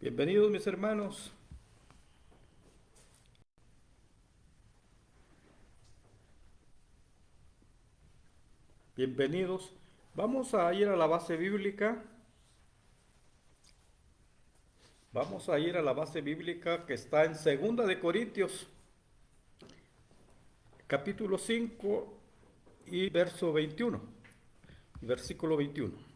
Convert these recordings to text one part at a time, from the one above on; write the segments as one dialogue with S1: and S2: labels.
S1: Bienvenidos mis hermanos. Bienvenidos. Vamos a ir a la base bíblica. Vamos a ir a la base bíblica que está en Segunda de Corintios, capítulo 5 y verso 21, versículo 21.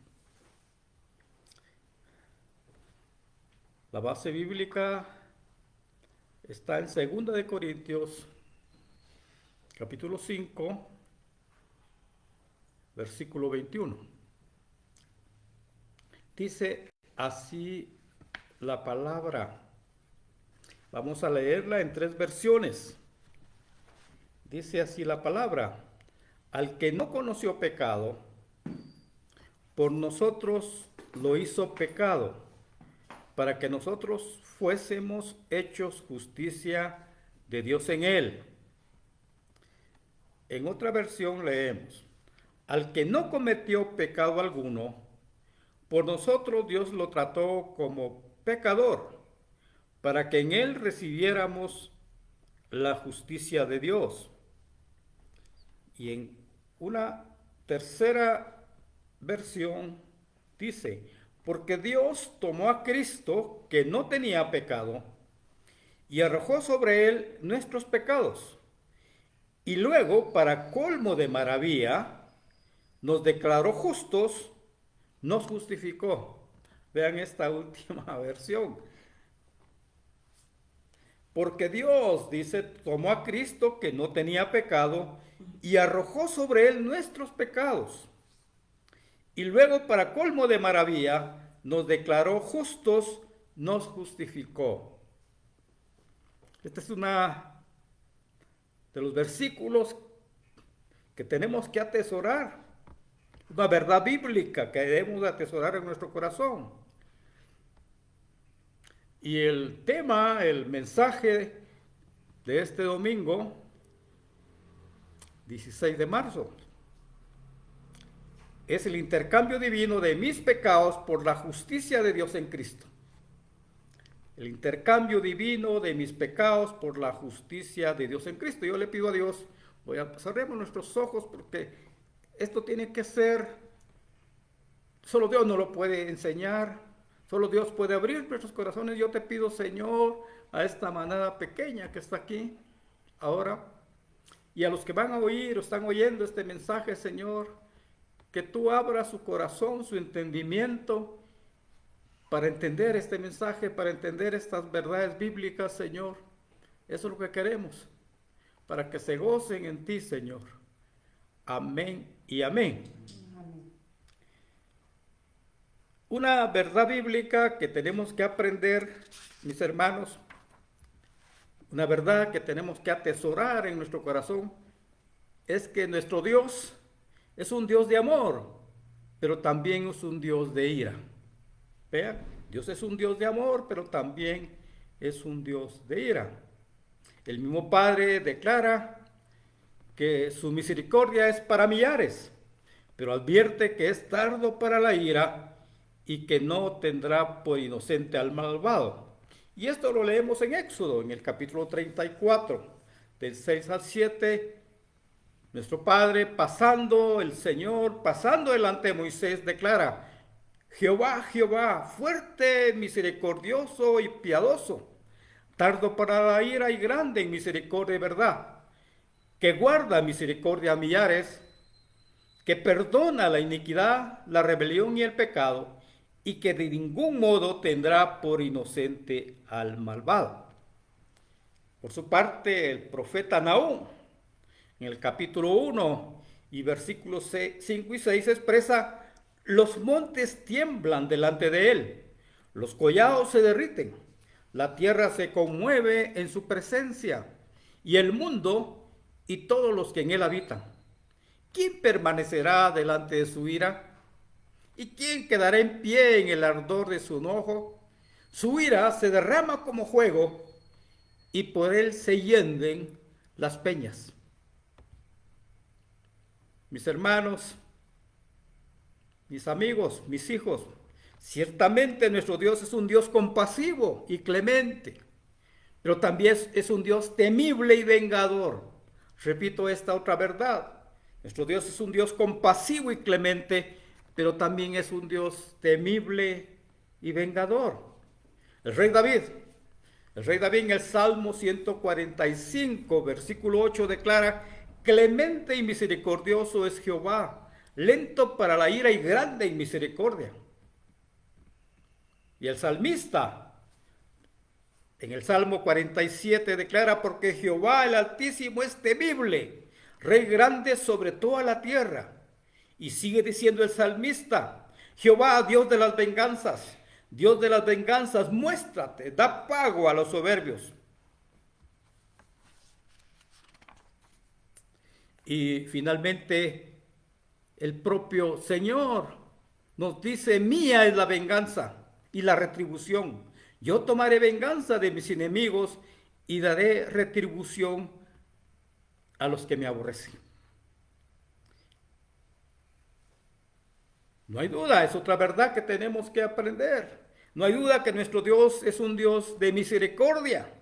S1: La base bíblica está en Segunda de Corintios, capítulo 5, versículo 21. Dice así la palabra. Vamos a leerla en 3 versiones. Dice así la palabra: al que no conoció pecado, por nosotros lo hizo pecado, para que nosotros fuésemos hechos justicia de Dios en él. En otra versión leemos: al que no cometió pecado alguno, por nosotros Dios lo trató como pecador, para que en él recibiéramos la justicia de Dios. Y en una tercera versión dice: porque Dios tomó a Cristo, que no tenía pecado, y arrojó sobre él nuestros pecados, y luego, para colmo de maravilla, nos declaró justos, nos justificó. Vean esta última versión. Porque Dios, dice, tomó a Cristo, que no tenía pecado, y arrojó sobre él nuestros pecados. Y luego, para colmo de maravilla, nos declaró justos, nos justificó. Este es uno de los versículos que tenemos que atesorar. Una verdad bíblica que debemos atesorar en nuestro corazón. Y el tema, el mensaje de este domingo, 16 de marzo, es el intercambio divino de mis pecados por la justicia de Dios en Cristo. El intercambio divino de mis pecados por la justicia de Dios en Cristo. Yo le pido a Dios, cerremos nuestros ojos, porque esto tiene que ser, solo Dios nos lo puede enseñar, solo Dios puede abrir nuestros corazones. Yo te pido, Señor, a esta manada pequeña que está aquí ahora, y a los que van a oír o están oyendo este mensaje, Señor, que tú abras su corazón, su entendimiento, para entender este mensaje, para entender estas verdades bíblicas, Señor. Eso es lo que queremos, para que se gocen en ti, Señor. Amén y amén. Una verdad bíblica que tenemos que aprender, mis hermanos, una verdad que tenemos que atesorar en nuestro corazón, es que nuestro Dios es un Dios de amor, pero también es un Dios de ira. Vean, Dios es un Dios de amor, pero también es un Dios de ira. El mismo Padre declara que su misericordia es para millares, pero advierte que es tardo para la ira y que no tendrá por inocente al malvado. Y esto lo leemos en Éxodo, en el capítulo 34, del 6 al 7. Nuestro Padre, el Señor, pasando delante de Moisés, declara: Jehová, Jehová, fuerte, misericordioso y piadoso, tardo para la ira y grande en misericordia y verdad, que guarda misericordia a millares, que perdona la iniquidad, la rebelión y el pecado, y que de ningún modo tendrá por inocente al malvado. Por su parte, el profeta Nahum, en el capítulo 1 y versículos 5 y 6, expresa: los montes tiemblan delante de él, los collados se derriten, la tierra se conmueve en su presencia, y el mundo y todos los que en él habitan. ¿Quién permanecerá delante de su ira? ¿Y quién quedará en pie en el ardor de su enojo? Su ira se derrama como fuego, y por él se hienden las peñas. Mis hermanos, mis amigos, mis hijos, Ciertamente nuestro Dios es un Dios compasivo y clemente, pero también es un Dios temible y vengador. Repito esta otra verdad. Nuestro Dios es un Dios compasivo y clemente, pero también es un Dios temible y vengador. El rey David en el Salmo 145, versículo 8 declara: clemente y misericordioso es Jehová, lento para la ira y grande en misericordia. Y el salmista en el Salmo 47 declara: porque Jehová el Altísimo es temible, Rey grande sobre toda la tierra. Y sigue diciendo el salmista: Jehová, Dios de las venganzas, muéstrate, da pago a los soberbios. Y finalmente el propio Señor nos dice: mía es la venganza y la retribución. Yo tomaré venganza de mis enemigos y daré retribución a los que me aborrecen. No hay duda, es otra verdad que tenemos que aprender. No hay duda que nuestro Dios es un Dios de misericordia,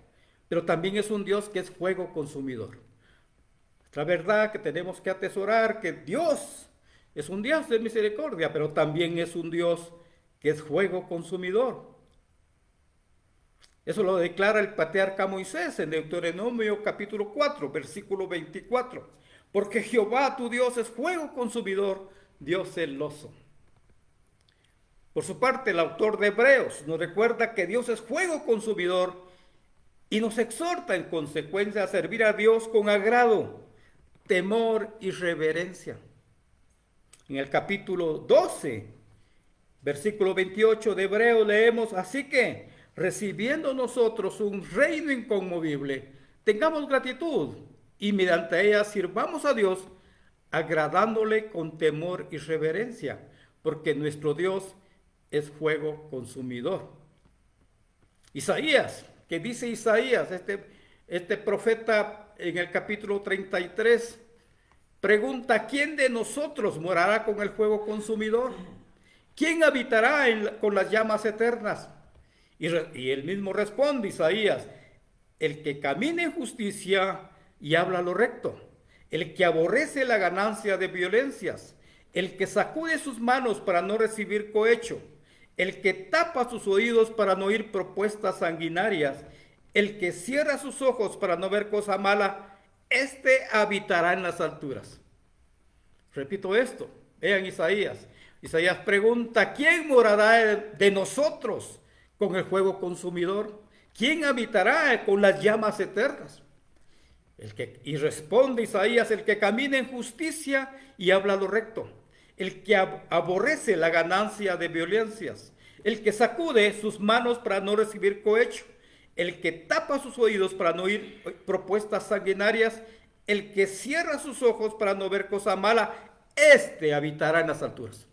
S1: pero también es un Dios que es fuego consumidor. Otra verdad que tenemos que atesorar, que Dios es un Dios de misericordia, pero también es un Dios que es fuego consumidor. Eso lo declara el patriarca Moisés en Deuteronomio capítulo 4, versículo 24. Porque Jehová tu Dios es fuego consumidor, Dios celoso. Por su parte, el autor de Hebreos nos recuerda que Dios es fuego consumidor y nos exhorta en consecuencia a servir a Dios con agrado, temor y reverencia. En el capítulo 12, versículo 28 de Hebreos leemos: así que, recibiendo nosotros un reino inconmovible, tengamos gratitud y mediante ella sirvamos a Dios, agradándole con temor y reverencia, porque nuestro Dios es fuego consumidor. Isaías, ¿qué dice Isaías? Este profeta en el capítulo 33 pregunta: ¿quién de nosotros morará con el fuego consumidor? ¿Quién habitará con las llamas eternas? Y él mismo responde, Isaías: el que camina en justicia y habla lo recto, el que aborrece la ganancia de violencias, el que sacude sus manos para no recibir cohecho, el que tapa sus oídos para no oír propuestas sanguinarias, el que cierra sus ojos para no ver cosa mala, éste habitará en las alturas. Repito esto, vean Isaías. Isaías pregunta: ¿quién morará de nosotros con el fuego consumidor? ¿Quién habitará con las llamas eternas? Y responde Isaías: el que camina en justicia y habla lo recto, el que aborrece la ganancia de violencias, el que sacude sus manos para no recibir cohecho, el que tapa sus oídos para no oír propuestas sanguinarias, el que cierra sus ojos para no ver cosa mala, éste habitará en las alturas.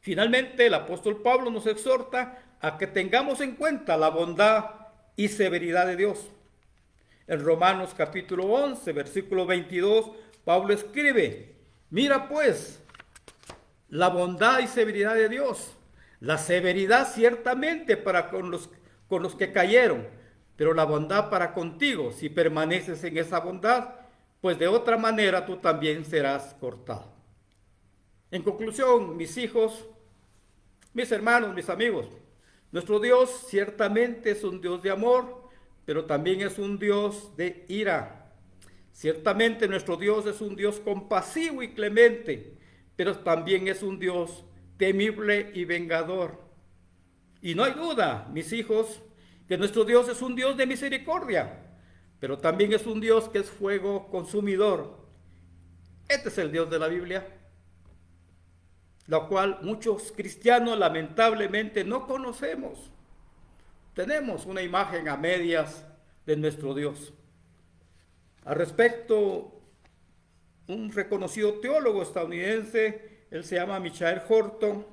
S1: Finalmente, el apóstol Pablo nos exhorta a que tengamos en cuenta la bondad y severidad de Dios. En Romanos capítulo 11, versículo 22, Pablo escribe: mira pues la bondad y severidad de Dios, la severidad ciertamente para con los que cayeron, pero la bondad para contigo, si permaneces en esa bondad, pues de otra manera tú también serás cortado. En conclusión, mis hijos, mis hermanos, mis amigos, nuestro Dios ciertamente es un Dios de amor, pero también es un Dios de ira. Ciertamente nuestro Dios es un Dios compasivo y clemente, pero también es un Dios temible y vengador. Y no hay duda, mis hijos, que nuestro Dios es un Dios de misericordia, pero también es un Dios que es fuego consumidor. Este es el Dios de la Biblia, la cual muchos cristianos lamentablemente no conocemos. Tenemos una imagen a medias de nuestro Dios. Al respecto, un reconocido teólogo estadounidense, él se llama Michael Horton,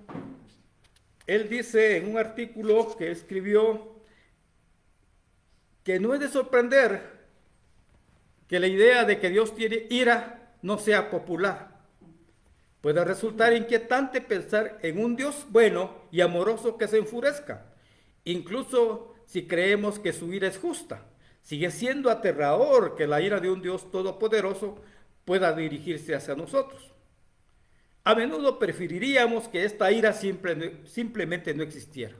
S1: él dice en un artículo que escribió que no es de sorprender que la idea de que Dios tiene ira no sea popular, Puede resultar inquietante pensar en un Dios bueno y amoroso que se enfurezca, incluso si creemos que su ira es justa. Sigue siendo aterrador que la ira de un Dios todopoderoso pueda dirigirse hacia nosotros. A menudo preferiríamos que esta ira simplemente no existiera.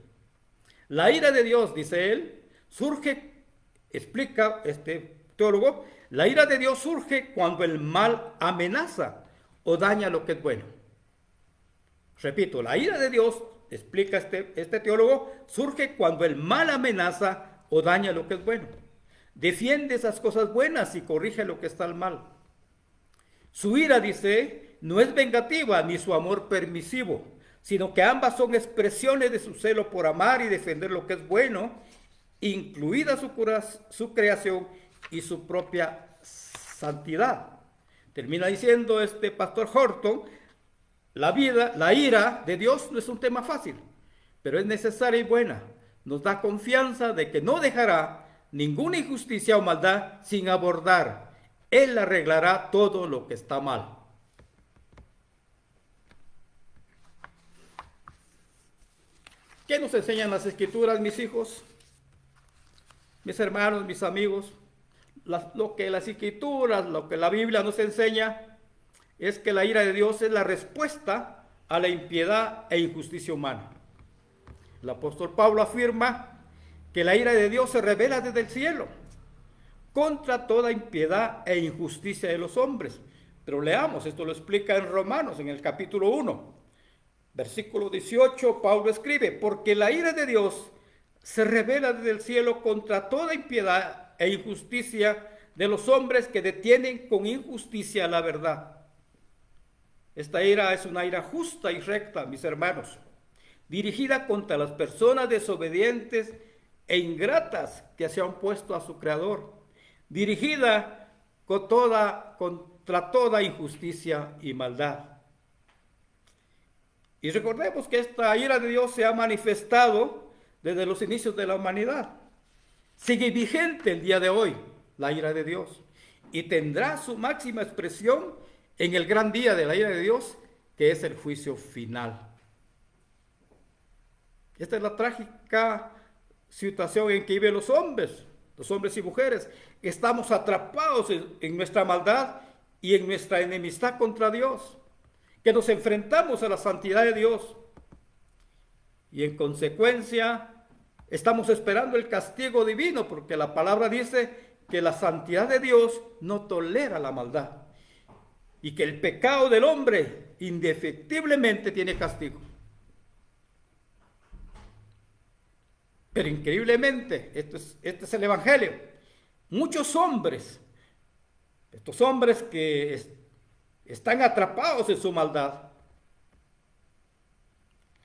S1: La ira de Dios, dice él, surge, explica este teólogo, la ira de Dios surge cuando el mal amenaza o daña lo que es bueno. Repito, la ira de Dios, explica este teólogo, surge cuando el mal amenaza o daña lo que es bueno. Defiende esas cosas buenas y corrige lo que está mal. Su ira, dice, no es vengativa ni su amor permisivo, sino que ambas son expresiones de su celo por amar y defender lo que es bueno, incluida su creación y su propia santidad. Termina diciendo este pastor Horton, la ira de Dios no es un tema fácil, pero es necesaria y buena. Nos da confianza de que no dejará ninguna injusticia o maldad sin abordar. Él arreglará todo lo que está mal. ¿Qué nos enseñan las Escrituras, mis hijos, mis hermanos, mis amigos? Lo que las Escrituras, lo que la Biblia nos enseña es que la ira de Dios es la respuesta a la impiedad e injusticia humana. El apóstol Pablo afirma que la ira de Dios se revela desde el cielo contra toda impiedad e injusticia de los hombres. Pero leamos, esto lo explica en Romanos, en el capítulo 1, versículo 18, Pablo escribe, porque la ira de Dios se revela desde el cielo contra toda impiedad e injusticia de los hombres que detienen con injusticia la verdad. Esta ira es una ira justa y recta, mis hermanos, dirigida contra las personas desobedientes e ingratas que se han opuesto a su Creador, dirigida contra toda injusticia y maldad. Y recordemos que esta ira de Dios se ha manifestado desde los inicios de la humanidad. Sigue vigente el día de hoy la ira de Dios y tendrá su máxima expresión en el gran día de la ira de Dios, que es el juicio final. Esta es la trágica situación en que viven los hombres y mujeres. Estamos atrapados en nuestra maldad y en nuestra enemistad contra Dios, que nos enfrentamos a la santidad de Dios y en consecuencia estamos esperando el castigo divino, porque la palabra dice que la santidad de Dios no tolera la maldad y que el pecado del hombre indefectiblemente tiene castigo. Pero increíblemente, este es el Evangelio. Muchos hombres, estos hombres que están atrapados en su maldad,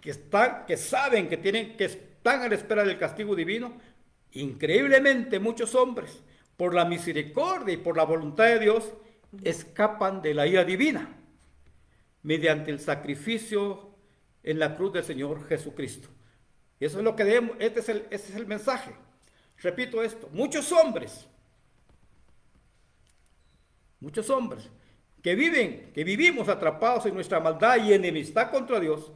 S1: que saben que están a la espera del castigo divino, increíblemente muchos hombres, por la misericordia y por la voluntad de Dios, escapan de la ira divina mediante el sacrificio en la cruz del Señor Jesucristo. Y eso es lo que debemos, este es el mensaje. Repito esto, muchos hombres que vivimos atrapados en nuestra maldad y enemistad contra Dios,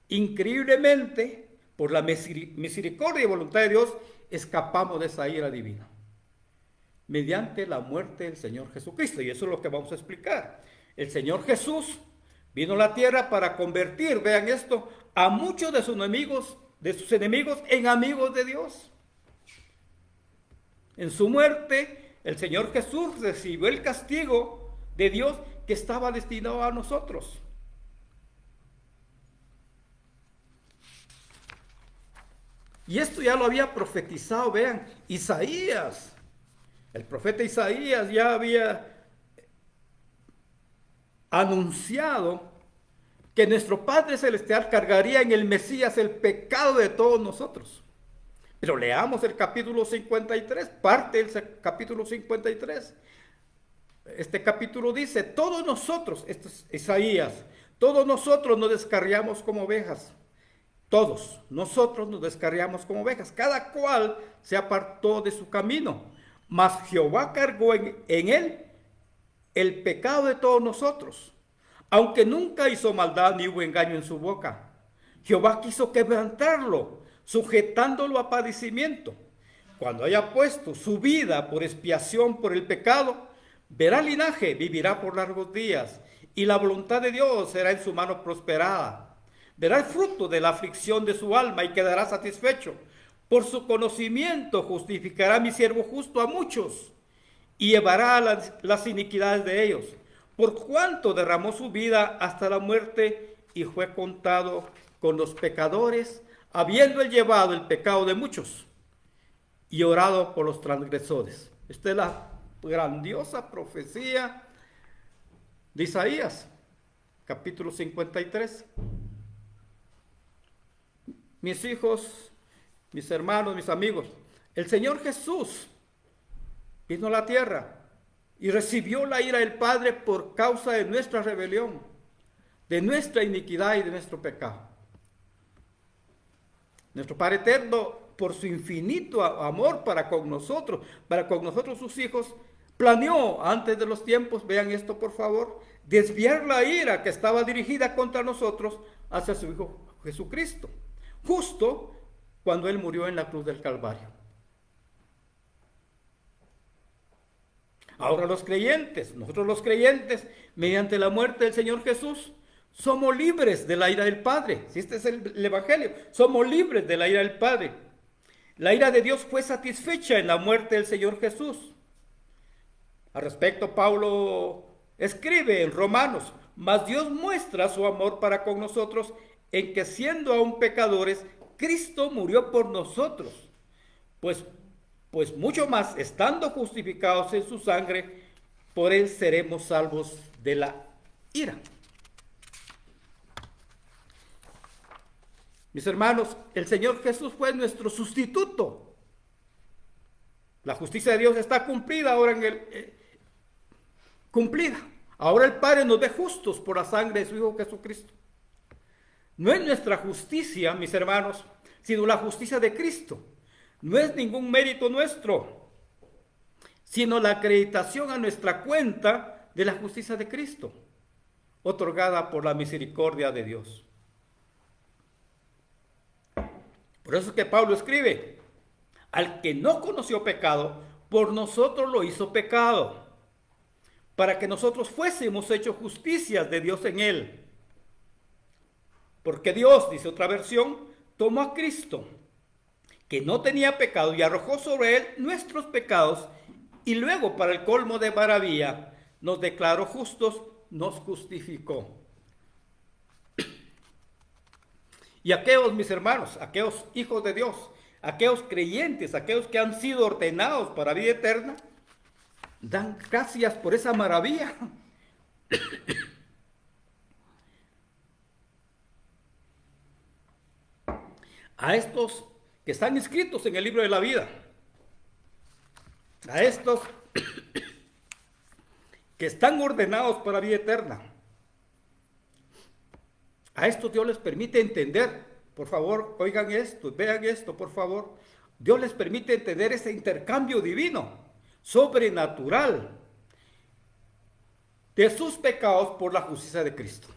S1: increíblemente, por la misericordia y voluntad de Dios, escapamos de esa ira divina mediante la muerte del Señor Jesucristo. Y eso es lo que vamos a explicar. El Señor Jesús vino a la tierra para convertir, vean esto, a muchos de sus enemigos en amigos de Dios. En su muerte, el Señor Jesús recibió el castigo de Dios que estaba destinado a nosotros. Y esto ya lo había profetizado, vean, Isaías. El profeta Isaías ya había anunciado que nuestro Padre Celestial cargaría en el Mesías el pecado de todos nosotros. Pero leamos el capítulo 53, parte del capítulo 53. Este capítulo dice, todos nosotros, esto es Isaías, todos nosotros nos descarriamos como ovejas. Todos nosotros nos descarriamos como ovejas. Cada cual se apartó de su camino. Mas Jehová cargó en él el pecado de todos nosotros. aunque nunca hizo maldad ni hubo engaño en su boca. Jehová quiso quebrantarlo, sujetándolo a padecimiento. Cuando haya puesto su vida por expiación por el pecado, verá linaje, vivirá por largos días, y la voluntad de Dios será en su mano prosperada. Verá el fruto de la aflicción de su alma y quedará satisfecho. Por su conocimiento justificará mi siervo justo a muchos y llevará las iniquidades de ellos, por cuanto derramó su vida hasta la muerte y fue contado con los pecadores, habiendo él llevado el pecado de muchos y orado por los transgresores. Esta es la grandiosa profecía de Isaías, capítulo 53. Mis hijos, mis hermanos, mis amigos, el Señor Jesús vino a la tierra y recibió la ira del Padre por causa de nuestra rebelión, de nuestra iniquidad y de nuestro pecado. Nuestro Padre eterno, por su infinito amor para con nosotros sus hijos, planeó antes de los tiempos, vean esto por favor, desviar la ira que estaba dirigida contra nosotros hacia su Hijo Jesucristo, justo cuando Él murió en la cruz del Calvario. Ahora nosotros los creyentes, mediante la muerte del Señor Jesús, somos libres de la ira del Padre. Si este es el Evangelio, somos libres de la ira del Padre. La ira de Dios fue satisfecha en la muerte del Señor Jesús. Al respecto, Pablo escribe en Romanos: mas Dios muestra su amor para con nosotros en que, siendo aún pecadores, Cristo murió por nosotros. Pues mucho más, estando justificados en su sangre, por él seremos salvos de la ira. Mis hermanos, el Señor Jesús fue nuestro sustituto. La justicia de Dios está cumplida ahora cumplida. Ahora el Padre nos ve justos por la sangre de su Hijo Jesucristo. No es nuestra justicia, mis hermanos, sino la justicia de Cristo. No es ningún mérito nuestro, sino la acreditación a nuestra cuenta de la justicia de Cristo, otorgada por la misericordia de Dios. Por eso es que Pablo escribe: al que no conoció pecado, por nosotros lo hizo pecado, para que nosotros fuésemos hechos justicias de Dios en él. Porque Dios, dice otra versión, tomó a Cristo, que no tenía pecado, y arrojó sobre él nuestros pecados, y luego, para el colmo de maravilla, nos declaró justos, nos justificó. Y aquellos, mis hermanos, aquellos hijos de Dios, aquellos creyentes, aquellos que han sido ordenados para vida eterna, dan gracias por esa maravilla. A estos que están inscritos en el libro de la vida, a estos que están ordenados para vida eterna, a estos Dios les permite entender, por favor, oigan esto, vean esto, por favor. Dios les permite entender ese intercambio divino, sobrenatural, de sus pecados por la justicia de Cristo.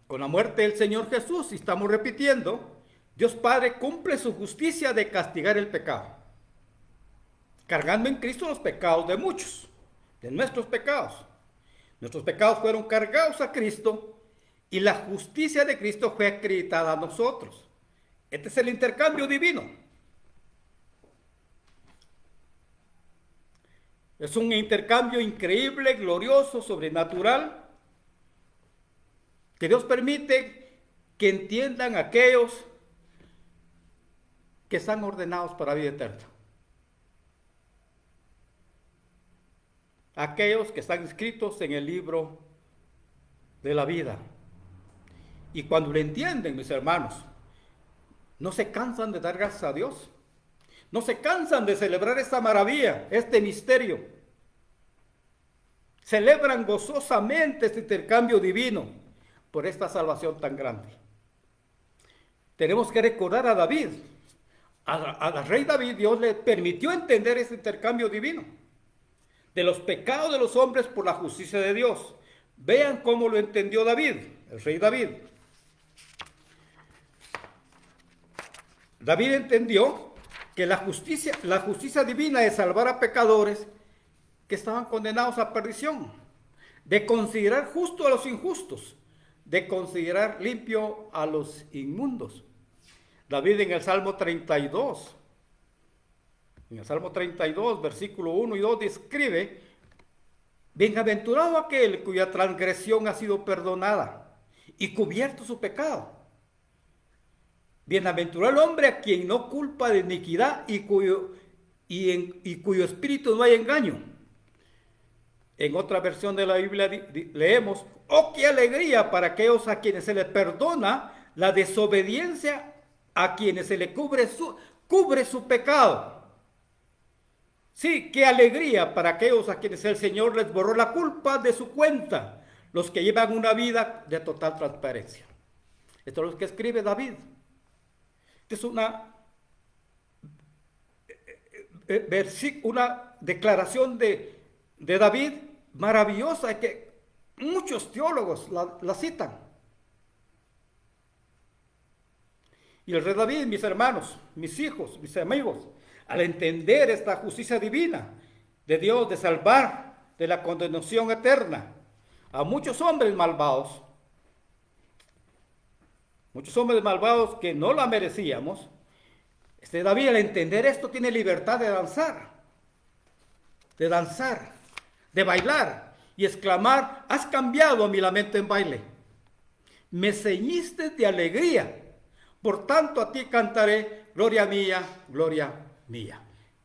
S1: Con la muerte del Señor Jesús, y estamos repitiendo, Dios Padre cumple su justicia de castigar el pecado, cargando en Cristo los pecados de muchos, de nuestros pecados. Nuestros pecados fueron cargados a Cristo y la justicia de Cristo fue acreditada a nosotros. Este es el intercambio divino. Es un intercambio increíble, glorioso, sobrenatural, que Dios permite que entiendan aquellos que están ordenados para vida eterna. Aquellos que están inscritos en el libro de la vida. Y cuando lo entienden, mis hermanos, no se cansan de dar gracias a Dios. No se cansan de celebrar esta maravilla, este misterio. Celebran gozosamente este intercambio divino por esta salvación tan grande. Tenemos que recordar a David. Al rey David, Dios le permitió entender ese intercambio divino. de los pecados de los hombres por la justicia de Dios. Vean cómo lo entendió David, el rey David. David entendió que la justicia divina de salvar a pecadores que estaban condenados a perdición, de considerar justo a los injustos, de considerar limpio a los inmundos. David en el Salmo 32, versículo 1 y 2 describe: bienaventurado aquel cuya transgresión ha sido perdonada y cubierto su pecado. Bienaventurado el hombre a quien no culpa de iniquidad y cuyo espíritu no hay engaño. En otra versión de la Biblia leemos: oh, qué alegría para aquellos a quienes se les perdona la desobediencia, a quienes se le cubre su pecado. Sí, qué alegría para aquellos a quienes el Señor les borró la culpa de su cuenta, los que llevan una vida de total transparencia. Esto es lo que escribe David. Esta es una declaración de David maravillosa que muchos teólogos la citan. Y el rey David, mis hermanos, mis hijos, mis amigos, al entender esta justicia divina de Dios de salvar de la condenación eterna a muchos hombres malvados que no la merecíamos, David al entender esto tiene libertad de danzar, de bailar y exclamar: has cambiado mi lamento en baile, me ceñiste de alegría, por tanto a ti cantaré, gloria mía, gloria mía.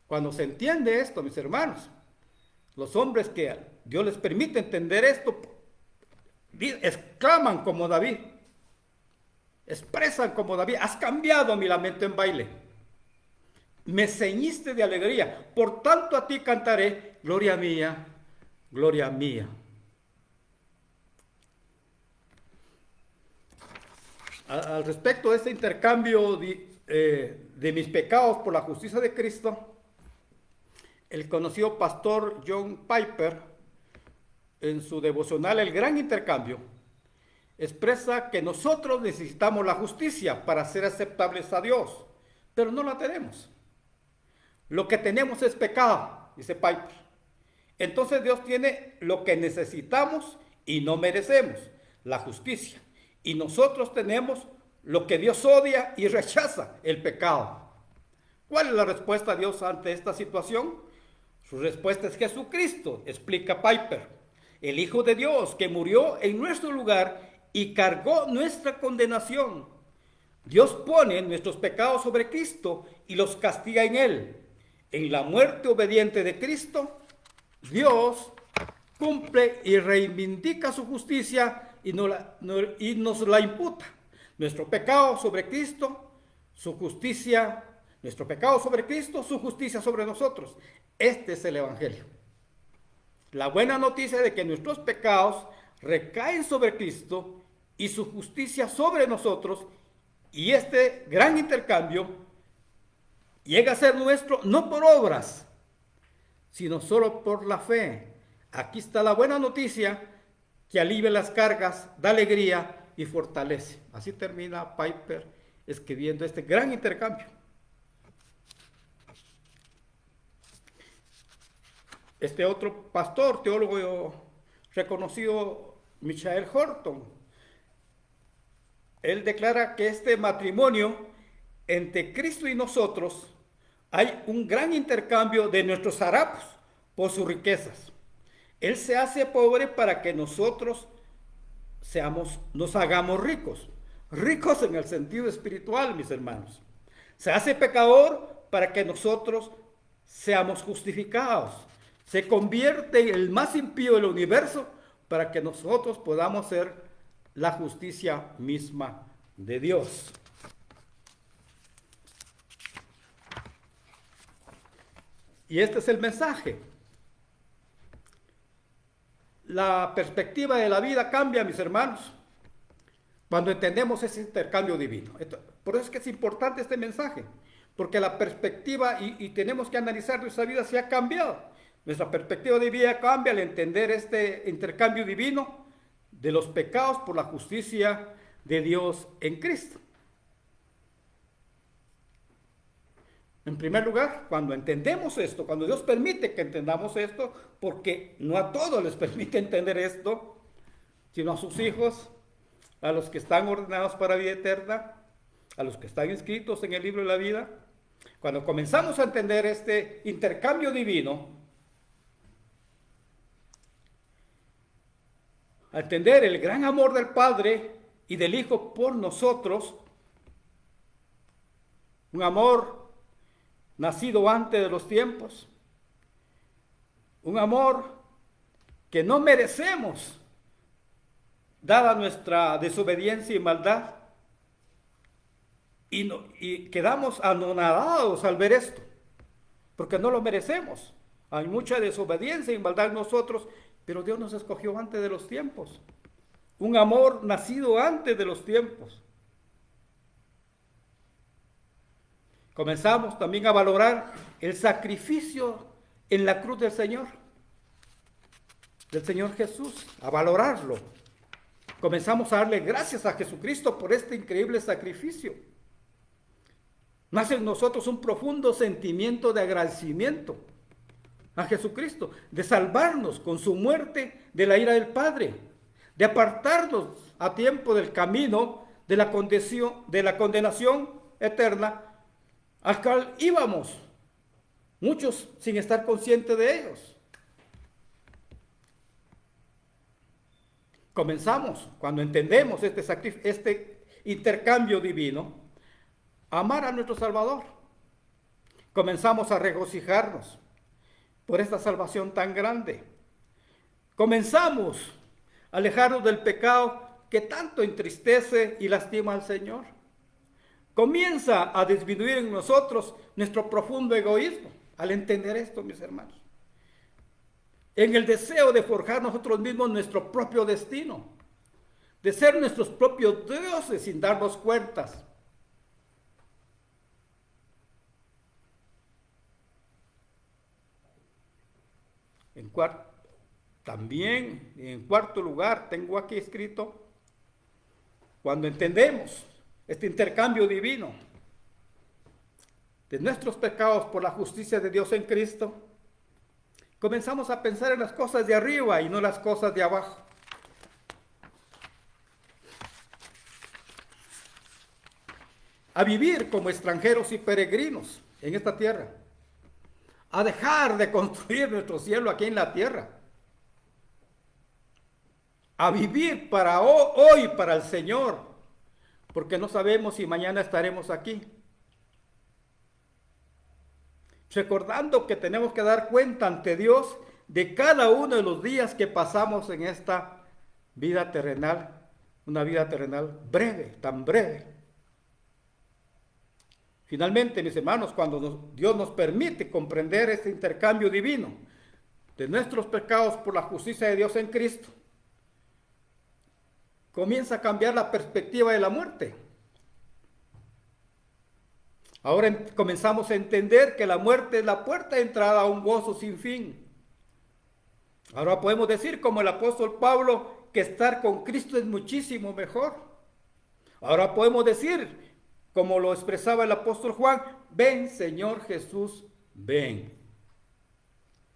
S1: Cuando se entiende esto, mis hermanos, los hombres que Dios les permite entender esto, exclaman como David, expresan como David: has cambiado mi lamento en baile, me ceñiste de alegría, por tanto a ti cantaré, gloria mía, gloria mía. Al respecto de este intercambio de mis pecados por la justicia de Cristo, el conocido pastor John Piper, en su devocional El Gran Intercambio, expresa que nosotros necesitamos la justicia para ser aceptables a Dios, pero no la tenemos. Lo que tenemos es pecado, dice Piper. Entonces Dios tiene lo que necesitamos y no merecemos, la justicia. Y nosotros tenemos lo que Dios odia y rechaza, el pecado. ¿Cuál es la respuesta de Dios ante esta situación? Su respuesta es Jesucristo, explica Piper, el Hijo de Dios que murió en nuestro lugar y cargó nuestra condenación. Dios pone nuestros pecados sobre Cristo y los castiga en Él. En la muerte obediente de Cristo, Dios cumple y reivindica su justicia y nos la imputa. Nuestro pecado sobre Cristo, su justicia, nuestro pecado sobre Cristo, su justicia sobre nosotros. Este es el Evangelio. La buena noticia de que nuestros pecados recaen sobre Cristo y su justicia sobre nosotros, y este gran intercambio llega a ser nuestro no por obras, sino solo por la fe. Aquí está la buena noticia que alivia las cargas, da alegría y fortalece. Así termina Piper escribiendo este gran intercambio. Este otro pastor, teólogo reconocido, Michael Horton, él declara que este matrimonio entre Cristo y nosotros hay un gran intercambio de nuestros harapos por sus riquezas. Él se hace pobre para que nosotros nos hagamos ricos. Ricos en el sentido espiritual, mis hermanos. Se hace pecador para que nosotros seamos justificados. Se convierte en el más impío del universo para que nosotros podamos ser la justicia misma de Dios. Y este es el mensaje. La perspectiva de la vida cambia, mis hermanos, cuando entendemos ese intercambio divino. Por eso es que es importante este mensaje, porque la perspectiva, y tenemos que analizar nuestra vida si ha cambiado, Nuestra perspectiva de vida cambia al entender este intercambio divino de los pecados por la justicia de Dios en Cristo. En primer lugar, cuando entendemos esto, cuando Dios permite que entendamos esto, porque no a todos les permite entender esto, sino a sus hijos, a los que están ordenados para vida eterna, a los que están inscritos en el libro de la vida. Cuando comenzamos a entender este intercambio divino, a entender el gran amor del Padre y del Hijo por nosotros, un amor nacido antes de los tiempos, un amor que no merecemos, dada nuestra desobediencia y maldad, y quedamos anonadados al ver esto, porque no lo merecemos. Hay mucha desobediencia y maldad en nosotros, pero Dios nos escogió antes de los tiempos. Un amor nacido antes de los tiempos. Comenzamos también a valorar el sacrificio en la cruz del Señor Jesús, a valorarlo. Comenzamos a darle gracias a Jesucristo por este increíble sacrificio. Nace en nosotros un profundo sentimiento de agradecimiento a Jesucristo, de salvarnos con su muerte de la ira del Padre, de apartarnos a tiempo del camino de la condenación eterna al cual íbamos, muchos sin estar conscientes de ellos. Comenzamos, cuando entendemos este intercambio divino, a amar a nuestro Salvador. Comenzamos a regocijarnos por esta salvación tan grande. Comenzamos a alejarnos del pecado que tanto entristece y lastima al Señor. Comienza a disminuir en nosotros nuestro profundo egoísmo al entender esto, mis hermanos. En el deseo de forjar nosotros mismos nuestro propio destino, de ser nuestros propios dioses sin darnos cuentas. También, en cuarto lugar, tengo aquí escrito, cuando entendemos este intercambio divino de nuestros pecados por la justicia de Dios en Cristo, comenzamos a pensar en las cosas de arriba y no las cosas de abajo. A vivir como extranjeros y peregrinos en esta tierra. A dejar de construir nuestro cielo aquí en la tierra. A vivir para hoy, para el Señor, porque no sabemos si mañana estaremos aquí. Recordando que tenemos que dar cuenta ante Dios de cada uno de los días que pasamos en esta vida terrenal, una vida terrenal breve, tan breve. Finalmente, mis hermanos, cuando Dios nos permite comprender este intercambio divino de nuestros pecados por la justicia de Dios en Cristo, comienza a cambiar la perspectiva de la muerte. Ahora comenzamos a entender que la muerte es la puerta de entrada a un gozo sin fin. Ahora podemos decir, como el apóstol Pablo, que estar con Cristo es muchísimo mejor. Ahora podemos decir, como lo expresaba el apóstol Juan, ven Señor Jesús, ven.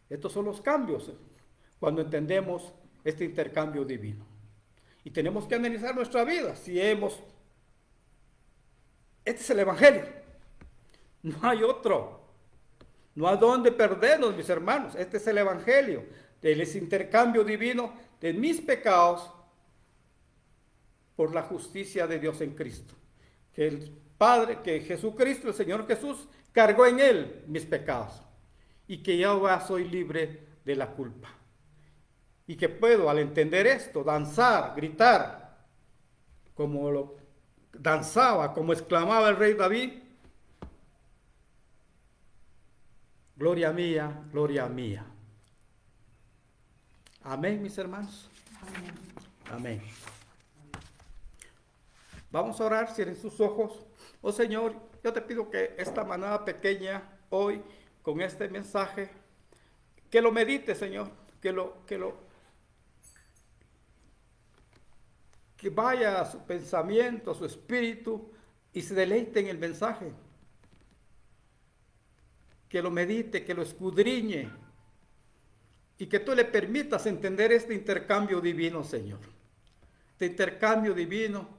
S1: Estos son los cambios cuando entendemos este intercambio divino. Y tenemos que analizar nuestra vida. Este es el Evangelio. No hay otro. No hay dónde perdernos, mis hermanos. Este es el Evangelio del intercambio divino de mis pecados por la justicia de Dios en Cristo. Que el Padre, que Jesucristo, el Señor Jesús, cargó en Él mis pecados. Y que yo ahora soy libre de la culpa. Y que puedo, al entender esto, danzar, gritar, como lo danzaba, como exclamaba el rey David, gloria mía, gloria mía. Amén, mis hermanos. Amén. Amén. Vamos a orar, cierren sus ojos. Oh Señor, yo te pido que esta manada pequeña hoy, con este mensaje, que lo medite, Señor, que vaya a su pensamiento, a su espíritu y se deleite en el mensaje. Que lo medite, que lo escudriñe y que tú le permitas entender este intercambio divino, Señor. Este intercambio divino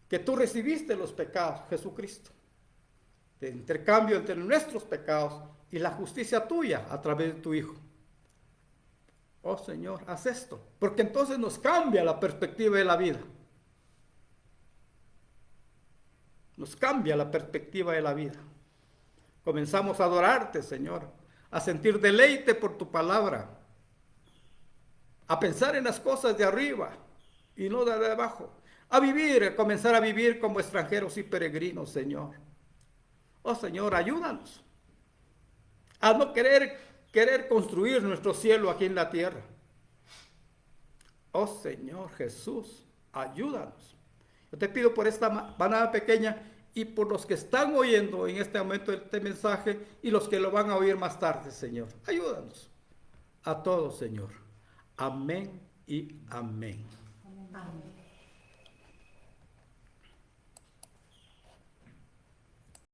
S1: que tú recibiste los pecados, Jesucristo. Este intercambio entre nuestros pecados y la justicia tuya a través de tu Hijo. Oh Señor, haz esto, porque entonces nos cambia la perspectiva de la vida. Nos cambia la perspectiva de la vida. Comenzamos a adorarte, Señor, a sentir deleite por tu palabra, a pensar en las cosas de arriba y no de abajo, a vivir, a comenzar a vivir como extranjeros y peregrinos, Señor. Oh Señor, ayúdanos a no querer construir nuestro cielo aquí en la tierra. Oh Señor Jesús, ayúdanos. Yo te pido por esta manada pequeña y por los que están oyendo en este momento este mensaje y los que lo van a oír más tarde, Señor. Ayúdanos a todos, Señor. Amén y amén.
S2: Amén.